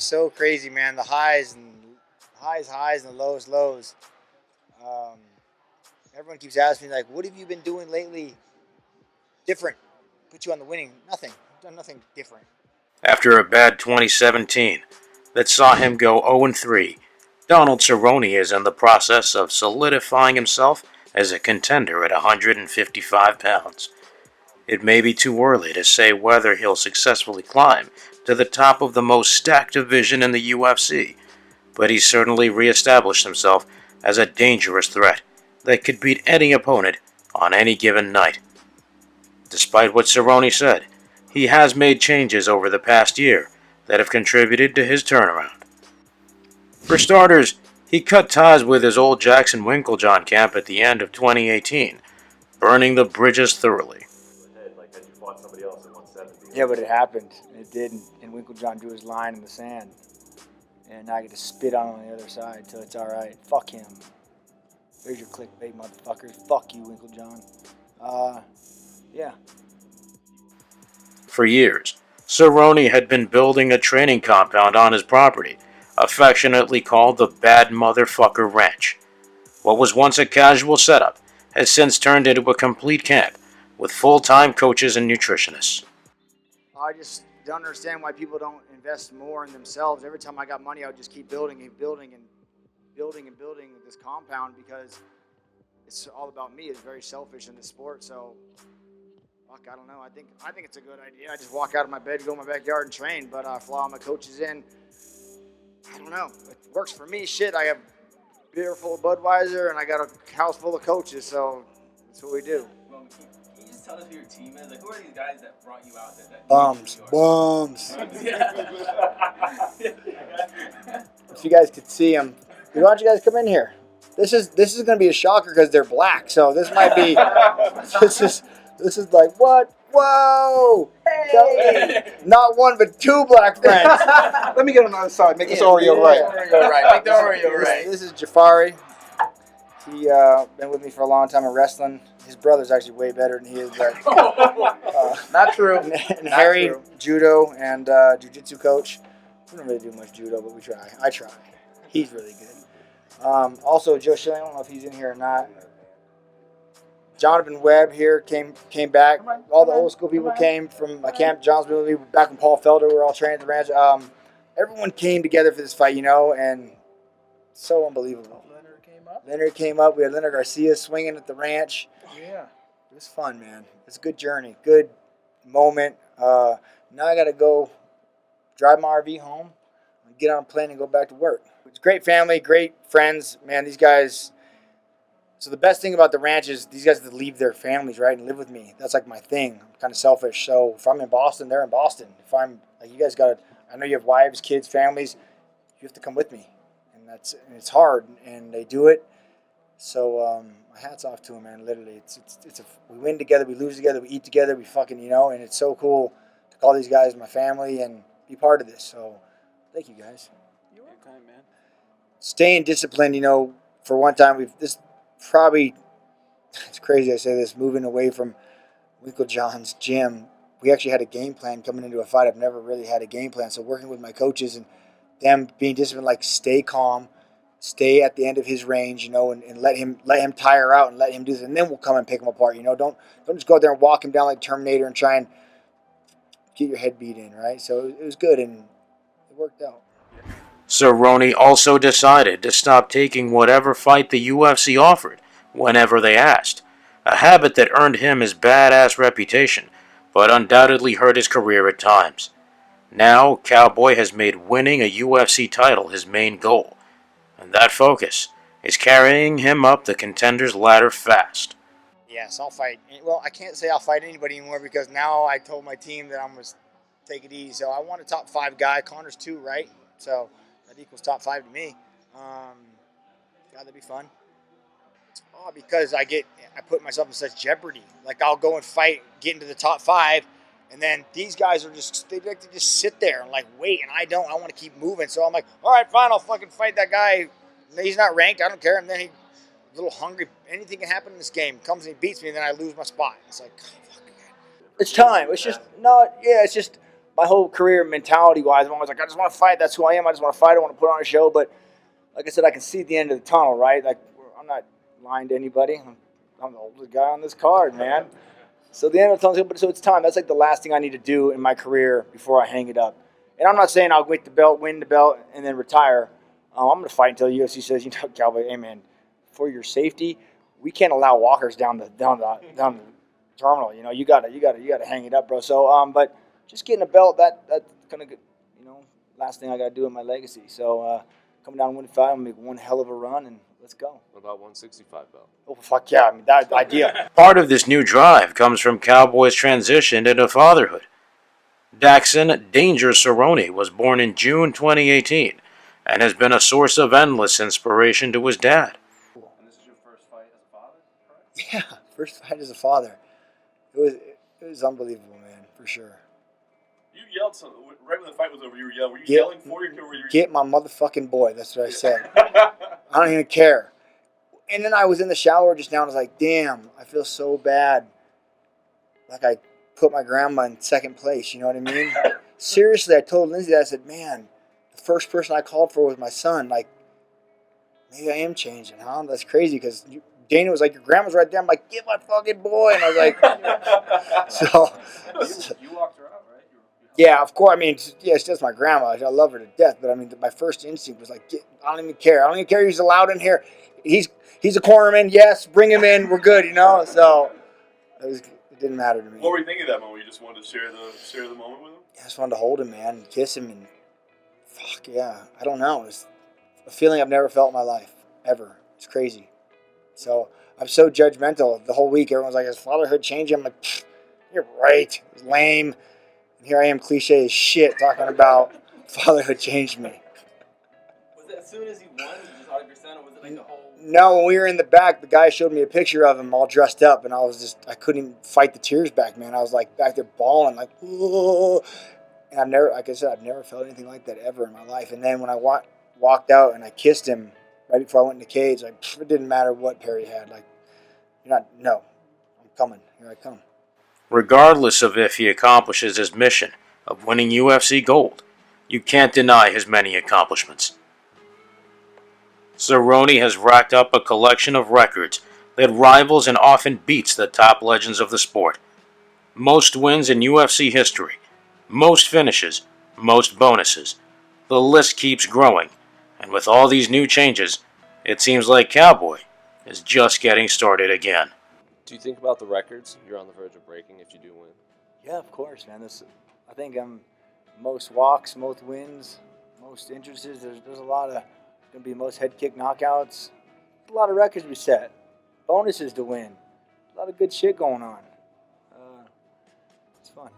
is so crazy, man. The highs and highs and the lows. Um, Everyone keeps asking me, like, what have you been doing lately different? Put you on the winning. Nothing. I've done nothing different. After a bad 2017 that saw him go 0-3, Donald Cerrone is in the process of solidifying himself as a contender at 155 pounds. It may be too early to say whether he'll successfully climb to the top of the most stacked division in the UFC, but he's certainly re-established himself as a dangerous threat that could beat any opponent on any given night. Despite what Cerrone said, he has made changes over the past year that have contributed to his turnaround. For starters, he cut ties with his old Jackson Winklejohn camp at the end of 2018, burning the bridges thoroughly. Yeah, but it happened. It did, and Winklejohn drew his line in the sand. And now I get to spit on the other side until it's all right. Fuck him. There's your clickbait, motherfuckers. Fuck you, Winklejohn. Yeah. For years, Cerrone had been building a training compound on his property, affectionately called the Bad Motherfucker Ranch. What was once a casual setup has since turned into a complete camp with full-time coaches and nutritionists. I just don't understand why people don't invest more in themselves. Every time I got money, I would just keep building this compound because it's all about me. It's very selfish in this sport. So, fuck, I don't know. I think it's a good idea. I just walk out of my bed, go in my backyard and train. But I fly all my coaches in. I don't know. It works for me. Shit, I have beer full of Budweiser and I got a house full of coaches. So that's what we do. Can you just tell us who your team is? Like, who are these guys that brought you out? Bums. If you guys could see them, why don't you guys come in here? This is going to be a shocker because they're black. So this might be. This is like what? Whoa! Hey. Not one but two black friends. Let me get on the other side. Make this Oreo right. Oreo right. Make the Oreo right. This is Jafari. He been with me for a long time in wrestling. His brother's actually way better than he is. But, not true. And Harry, judo and jiu-jitsu coach. We don't really do much judo, but we try. I try. He's really good. Also, Joe Shilling, I don't know if he's in here or not. Jonathan Webb here came back. All the old school people came from my camp. John's been with me back when Paul Felder. We were all trained at the ranch. Everyone came together for this fight, and so unbelievable. Leonard came up. We had Leonard Garcia swinging at the ranch. Yeah. It was fun, man. It's a good journey. Good moment. Now I got to go drive my RV home, get on a plane, and go back to work. It's great family, great friends. Man, these guys. So the best thing about the ranch is these guys have to leave their families, right, and live with me. That's like my thing. I'm kind of selfish. So if I'm in Boston, they're in Boston. If I'm like you guys got to, I know you have wives, kids, families. You have to come with me, and it's hard, and they do it. So my hats off to them, man. Literally, we win together, we lose together, we eat together, we fucking and it's so cool to call these guys my family and be part of this. So thank you guys. You're welcome, man. Staying disciplined, for one time it's crazy I say this, moving away from Winklejohn's gym. We actually had a game plan coming into a fight. I've never really had a game plan. So working with my coaches and them being disciplined, like stay calm, stay at the end of his range, and let him tire out and let him do this, and then we'll come and pick him apart. Don't just go out there and walk him down like Terminator and try and get your head beat in, right? So it was good and it worked out. Cerrone also decided to stop taking whatever fight the UFC offered whenever they asked, a habit that earned him his badass reputation, but undoubtedly hurt his career at times. Now, Cowboy has made winning a UFC title his main goal, and that focus is carrying him up the contenders' ladder fast. Yes, I'll fight. Well, I can't say I'll fight anybody anymore because now I told my team that I'm going to take it easy. So I want a top 5 guy. Connor's 2, right? So that equals top 5 to me. God, that'd be fun. Because I put myself in such jeopardy. Like I'll go and fight, get into the top 5, and then these guys they like to just sit there and like wait, and I don't. I want to keep moving. So I'm like, all right, fine, I'll fucking fight that guy. He's not ranked. I don't care. And then he's a little hungry. Anything can happen in this game. Comes and he beats me, and then I lose my spot. It's like, oh, fuck. It's time. It's just not. Yeah, it's just my whole career mentality-wise, I'm always like, I just want to fight. That's who I am. I just want to fight. I want to put on a show. But like I said, I can see the end of the tunnel, right? Like, I'm not lying to anybody. I'm the oldest guy on this card, man. So the end of the tunnel, so it's time. That's like the last thing I need to do in my career before I hang it up. And I'm not saying I'll win the belt, and then retire. I'm going to fight until the UFC says, Cowboy, hey, man, for your safety, we can't allow walkers down the terminal. You gotta hang it up, bro. So, but just getting a belt, that's kind of good. Last thing I gotta do in my legacy. So, coming down and win 5, I'm gonna make one hell of a run, and let's go. What about 165 belt? Oh fuck yeah! I mean, that idea. Part of this new drive comes from Cowboy's transition into fatherhood. Daxon Danger Cerrone was born in June 2018 and has been a source of endless inspiration to his dad. And this is your first fight as a father, correct? Yeah, first fight as a father. It was unbelievable, man, for sure. You yelled something right when the fight was over. You were yelling. Were you yelling for your kid? Were you... Get my motherfucking boy. That's what I said. I don't even care. And then I was in the shower just now and I was like, damn, I feel so bad. Like I put my grandma in second place, you know what I mean? Seriously, I told Lindsay that. I said, man, the first person I called for was my son. Like, maybe I am changing, huh? That's crazy because Dana was like, your grandma's right there. I'm like, get my fucking boy. And I was like, so. You walked her out, right? Yeah, of course. I mean, yeah, it's just my grandma. I love her to death. But I mean, my first instinct was like, I don't even care. I don't even care he's allowed in here. He's a cornerman. Yes, bring him in. We're good, So it didn't matter to me. What were you thinking at that moment? You just wanted to share the moment with him? I just wanted to hold him, man, and kiss him, and fuck yeah. I don't know. It's a feeling I've never felt in my life ever. It's crazy. So I'm so judgmental the whole week. Everyone's like, "Is fatherhood changing?" I'm like, you're right. It's lame. And here I am, cliche as shit, talking about fatherhood changed me. Was it as soon as he won, you just 100%, or was it like the whole... No, when we were in the back, the guy showed me a picture of him all dressed up, and I couldn't even fight the tears back, man. I was like back there bawling, like, oh. And like I said, I've never felt anything like that ever in my life. And then when I walked out and I kissed him right before I went in the cage, like, it didn't matter what Perry had. Like, I'm coming. Here I come. Regardless of if he accomplishes his mission of winning UFC gold, you can't deny his many accomplishments. Cerrone has racked up a collection of records that rivals and often beats the top legends of the sport. Most wins in UFC history, most finishes, most bonuses. The list keeps growing, and with all these new changes, it seems like Cowboy is just getting started again. Do you think about the records you're on the verge of breaking if you do win? Yeah, of course, man. I think I'm most walks, most wins, most entrances. There's a lot of going to be most head kick knockouts. A lot of records we set. Bonuses to win. A lot of good shit going on. It's fun.